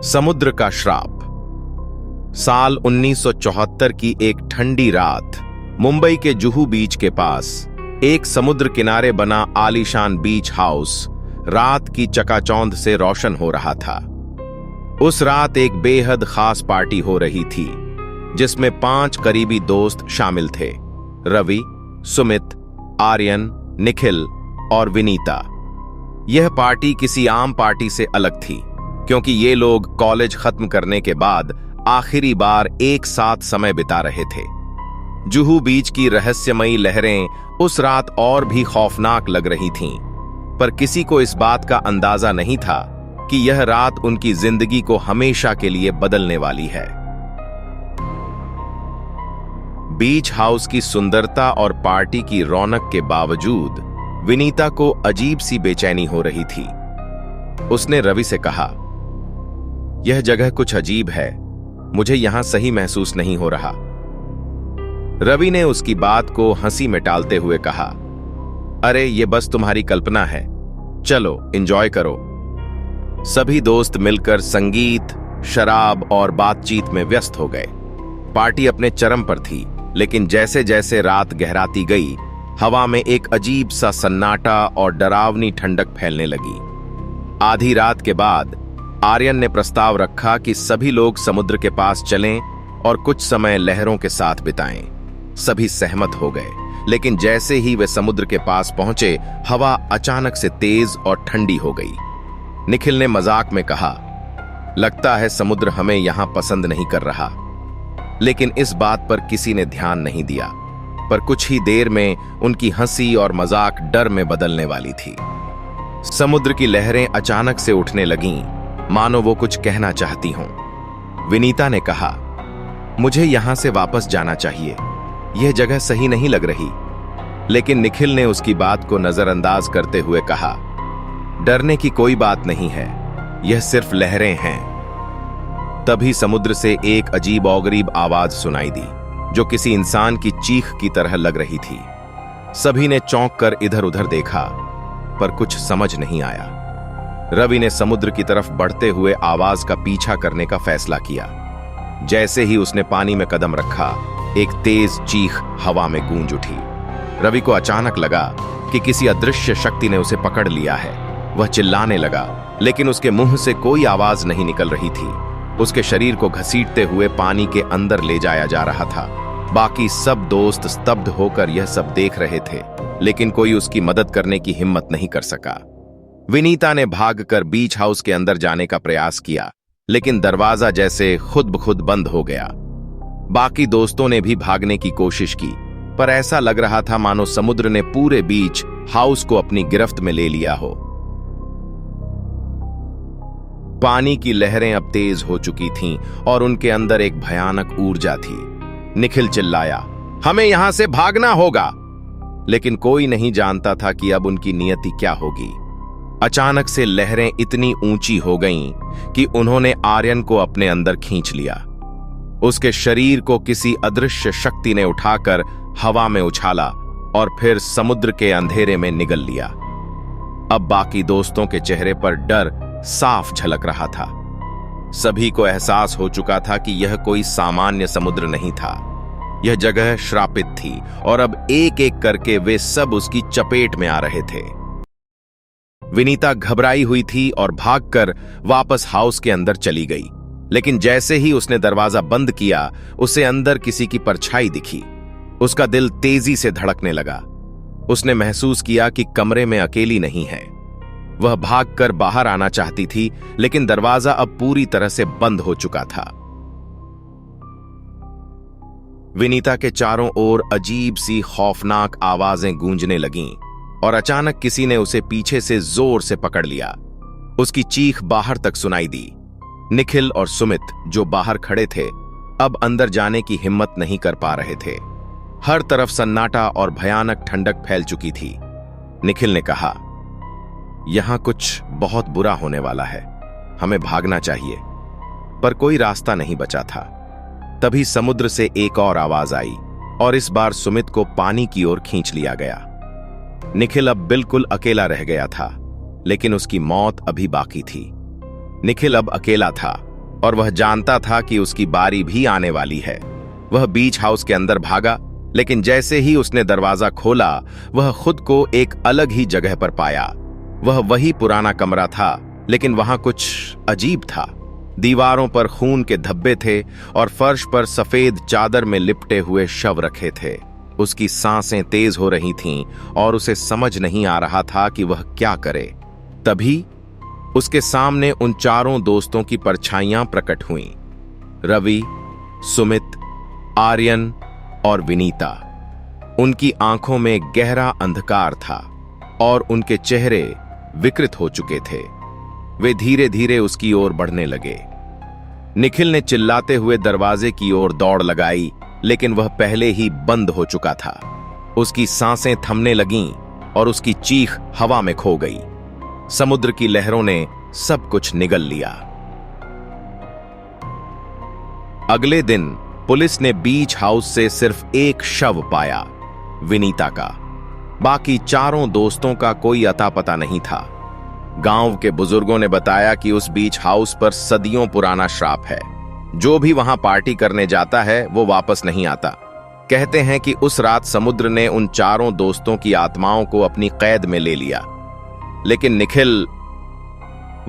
समुद्र का श्राप। साल 1974 की एक ठंडी रात मुंबई के जुहू बीच के पास एक समुद्र किनारे बना आलीशान बीच हाउस रात की चकाचौंध से रोशन हो रहा था। उस रात एक बेहद खास पार्टी हो रही थी जिसमें 5 करीबी दोस्त शामिल थे। रवि, सुमित, आर्यन, निखिल और विनीता। यह पार्टी किसी आम पार्टी से अलग थी क्योंकि ये लोग कॉलेज खत्म करने के बाद आखिरी बार एक साथ समय बिता रहे थे। जुहू बीच की रहस्यमयी लहरें उस रात और भी खौफनाक लग रही थीं, पर किसी को इस बात का अंदाजा नहीं था कि यह रात उनकी जिंदगी को हमेशा के लिए बदलने वाली है। बीच हाउस की सुंदरता और पार्टी की रौनक के बावजूद विनीता को अजीब सी बेचैनी हो रही थी। उसने रवि से कहा, यह जगह कुछ अजीब है, मुझे यहां सही महसूस नहीं हो रहा। रवि ने उसकी बात को हंसी में टालते हुए कहा, अरे ये बस तुम्हारी कल्पना है, चलो एंजॉय करो। सभी दोस्त मिलकर संगीत, शराब और बातचीत में व्यस्त हो गए। पार्टी अपने चरम पर थी, लेकिन जैसे जैसे रात गहराती गई हवा में एक अजीब सा सन्नाटा और डरावनी ठंडक फैलने लगी। आधी रात के बाद आर्यन ने प्रस्ताव रखा कि सभी लोग समुद्र के पास चलें और कुछ समय लहरों के साथ बिताएं। सभी सहमत हो गए, लेकिन जैसे ही वे समुद्र के पास पहुंचे हवा अचानक से तेज और ठंडी हो गई। निखिल ने मजाक में कहा, लगता है समुद्र हमें यहां पसंद नहीं कर रहा। लेकिन इस बात पर किसी ने ध्यान नहीं दिया, पर कुछ ही देर में उनकी हंसी और मजाक डर में बदलने वाली थी। समुद्र की लहरें अचानक से उठने लगीं, मानो वो कुछ कहना चाहती हों। विनीता ने कहा, मुझे यहां से वापस जाना चाहिए, यह जगह सही नहीं लग रही। लेकिन निखिल ने उसकी बात को नजरअंदाज करते हुए कहा, डरने की कोई बात नहीं है, यह सिर्फ लहरें हैं। तभी समुद्र से एक अजीब और गरीब आवाज सुनाई दी, जो किसी इंसान की चीख की तरह लग रही थी। सभी ने चौंक कर इधर उधर देखा, पर कुछ समझ नहीं आया। रवि ने समुद्र की तरफ बढ़ते हुए आवाज का पीछा करने का फैसला किया। जैसे ही उसने पानी में कदम रखा, एक तेज चीख हवा में गूंज उठी। रवि को अचानक लगा कि किसी अदृश्य शक्ति ने उसे पकड़ लिया है। वह चिल्लाने लगा, लेकिन उसके मुंह से कोई आवाज नहीं निकल रही थी। उसके शरीर को घसीटते हुए पानी के अंदर ले जाया जा रहा था। बाकी सब दोस्त स्तब्ध होकर यह सब देख रहे थे, लेकिन कोई उसकी मदद करने की हिम्मत नहीं कर सका। विनीता ने भागकर बीच हाउस के अंदर जाने का प्रयास किया, लेकिन दरवाजा जैसे खुद ब खुद बंद हो गया। बाकी दोस्तों ने भी भागने की कोशिश की, पर ऐसा लग रहा था मानो समुद्र ने पूरे बीच हाउस को अपनी गिरफ्त में ले लिया हो। पानी की लहरें अब तेज हो चुकी थीं और उनके अंदर एक भयानक ऊर्जा थी। निखिल चिल्लाया, हमें यहां से भागना होगा। लेकिन कोई नहीं जानता था कि अब उनकी नियति क्या होगी। अचानक से लहरें इतनी ऊंची हो गईं कि उन्होंने आर्यन को अपने अंदर खींच लिया। उसके शरीर को किसी अदृश्य शक्ति ने उठाकर हवा में उछाला और फिर समुद्र के अंधेरे में निगल लिया। अब बाकी दोस्तों के चेहरे पर डर साफ झलक रहा था। सभी को एहसास हो चुका था कि यह कोई सामान्य समुद्र नहीं था, यह जगह श्रापित थी और अब एक एक करके वे सब उसकी चपेट में आ रहे थे। विनीता घबराई हुई थी और भागकर वापस हाउस के अंदर चली गई, लेकिन जैसे ही उसने दरवाजा बंद किया उसे अंदर किसी की परछाई दिखी। उसका दिल तेजी से धड़कने लगा। उसने महसूस किया कि कमरे में अकेली नहीं है। वह भागकर बाहर आना चाहती थी, लेकिन दरवाजा अब पूरी तरह से बंद हो चुका था। विनीता के चारों ओर अजीब सी खौफनाक आवाजें गूंजने लगीं और अचानक किसी ने उसे पीछे से जोर से पकड़ लिया। उसकी चीख बाहर तक सुनाई दी। निखिल और सुमित, जो बाहर खड़े थे, अब अंदर जाने की हिम्मत नहीं कर पा रहे थे। हर तरफ सन्नाटा और भयानक ठंडक फैल चुकी थी। निखिल ने कहा, यहां कुछ बहुत बुरा होने वाला है, हमें भागना चाहिए। पर कोई रास्ता नहीं बचा था। तभी समुद्र से एक और आवाज आई और इस बार सुमित को पानी की ओर खींच लिया गया। निखिल अब बिल्कुल अकेला रह गया था, लेकिन उसकी मौत अभी बाकी थी। निखिल अब अकेला था और वह जानता था कि उसकी बारी भी आने वाली है। वह बीच हाउस के अंदर भागा, लेकिन जैसे ही उसने दरवाजा खोला, वह खुद को एक अलग ही जगह पर पाया। वह वही पुराना कमरा था, लेकिन वहां कुछ अजीब था। दीवारों पर खून के धब्बे थे और फर्श पर सफेद चादर में लिपटे हुए शव रखे थे। उसकी सांसें तेज हो रही थीं और उसे समझ नहीं आ रहा था कि वह क्या करे। तभी उसके सामने उन चारों दोस्तों की परछाइयां प्रकट हुईं। रवि, सुमित, आर्यन और विनीता। उनकी आंखों में गहरा अंधकार था और उनके चेहरे विकृत हो चुके थे। वे धीरे धीरे उसकी ओर बढ़ने लगे। निखिल ने चिल्लाते हुए दरवाजे की ओर दौड़ लगाई, लेकिन वह पहले ही बंद हो चुका था। उसकी सांसें थमने लगीं और उसकी चीख हवा में खो गई। समुद्र की लहरों ने सब कुछ निगल लिया। अगले दिन पुलिस ने बीच हाउस से सिर्फ एक शव पाया, विनीता का। बाकी चारों दोस्तों का कोई अता पता नहीं था। गांव के बुजुर्गों ने बताया कि उस बीच हाउस पर सदियों पुराना श्राप है। जो भी वहां पार्टी करने जाता है वो वापस नहीं आता। कहते हैं कि उस रात समुद्र ने उन चारों दोस्तों की आत्माओं को अपनी कैद में ले लिया, लेकिन निखिल,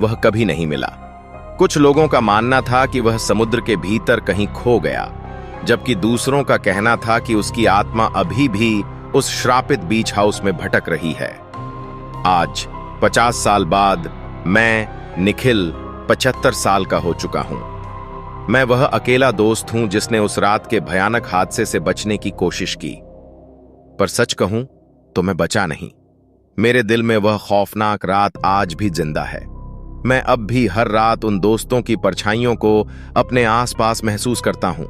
वह कभी नहीं मिला। कुछ लोगों का मानना था कि वह समुद्र के भीतर कहीं खो गया, जबकि दूसरों का कहना था कि उसकी आत्मा अभी भी उस श्रापित बीच हाउस में भटक रही है। आज 50 साल बाद मैं, निखिल, 75 साल का हो चुका हूं। मैं वह अकेला दोस्त हूं जिसने उस रात के भयानक हादसे से बचने की कोशिश की, पर सच कहूं तो मैं बचा नहीं। मेरे दिल में वह खौफनाक रात आज भी जिंदा है। मैं अब भी हर रात उन दोस्तों की परछाइयों को अपने आसपास महसूस करता हूं।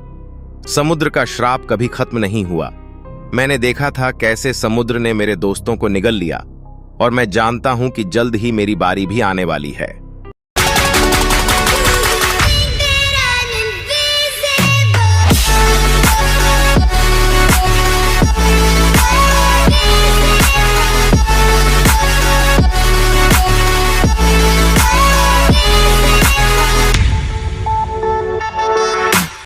समुद्र का श्राप कभी खत्म नहीं हुआ। मैंने देखा था कैसे समुद्र ने मेरे दोस्तों को निगल लिया, और मैं जानता हूं कि जल्द ही मेरी बारी भी आने वाली है।